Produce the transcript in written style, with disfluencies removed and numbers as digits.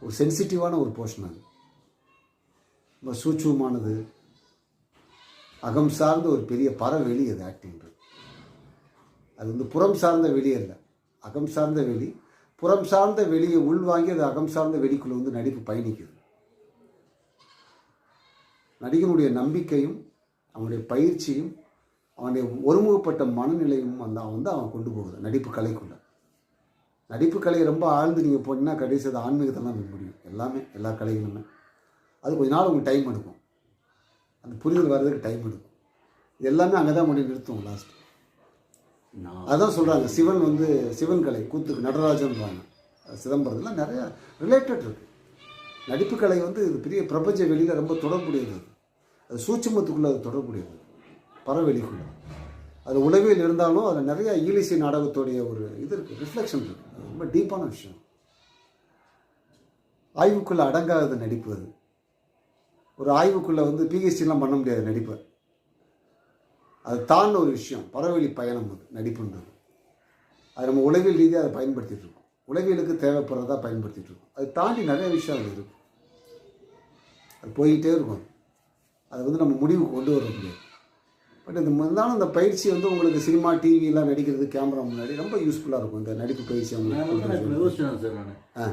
ஒரு சென்சிட்டிவான ஒரு போர்ஷன் அது, ரொம்ப சூட்சமானது, அகம் சார்ந்த ஒரு பெரிய பறவெளி அது ஆக்டிங்கிறது. அது வந்து புறம் சார்ந்த வெளி அல்ல, அகம் சார்ந்த வெளி. புறம் சார்ந்த வெளியை உள்வாங்கி அது அகம் சார்ந்த வெளிக்குள்ளே வந்து நடிப்பு பயணிக்குது. நடிகனுடைய நம்பிக்கையும் அவனுடைய பயிற்சியும் அவனுடைய ஒருமுகப்பட்ட மனநிலையும் அவன் கொண்டு போகுது நடிப்பு கலைக்குள்ள. நடிப்பு கலையை ரொம்ப ஆழ்ந்து நீங்கள் போனீங்கன்னா கடைசி அது ஆன்மீகத்தெல்லாம் முடியும். எல்லாமே எல்லா கலைகளுமே அது கொஞ்ச நாள் உங்களுக்கு டைம் எடுக்கும், அந்த புரிதல் வர்றதுக்கு டைம் எடுக்கும். இது எல்லாமே அங்கே தான் முடிவு நிறுத்தும் லாஸ்ட். அதான் சொல்கிறாங்க சிவன் வந்து சிவன் கலை கூத்துக்கு நடராஜன்றாங்க. சிதம்பரத்தில் நிறையா ரிலேட்டட் இருக்குது. நடிப்பு கலை வந்து இது பெரிய பிரபஞ்ச வெளியில் ரொம்ப தொடர்புடையது. அது சூட்சுமத்துக்குள்ளே அது தொடர்புடையது, பறவெளிக்குள்ளே. அது உளவியல் இருந்தாலும் அதில் நிறையா ஈலிசை நாடகத்துடைய ஒரு இது இருக்குது, ரிஃப்ளெக்ஷன் இருக்குது. அது ரொம்ப டீப்பான விஷயம். ஆய்வுக்குள்ளே அடங்காதது நடிப்பு. அது ஒரு ஆய்வுக்குள்ளே வந்து பிஹெச்டிலாம் பண்ண முடியாது நடிப்பை. அது தாண்ட ஒரு விஷயம், பறவெளி பயணம் அது நடிப்புன்றது. அது நம்ம உளவியல் ரீதியாக அதை பயன்படுத்திகிட்டு இருக்கோம், உளவியலுக்கு தேவைப்படுறதா பயன்படுத்திகிட்டு இருக்கோம். அது தாண்டி நிறைய விஷயம் அது இருக்குது, அது போய்கிட்டே இருக்கும். அதை வந்து நம்ம முடிவுக்கு கொண்டு வர முடியாது. பட் இது இருந்தாலும் இந்த பயிற்சி வந்து உங்களுக்கு சினிமா டிவியெலாம் நடிக்கிறது கேமரா முன்னாடி ரொம்ப யூஸ்ஃபுல்லாக இருக்கும். இந்த நடிப்பு பயிற்சி அவங்களுக்கு.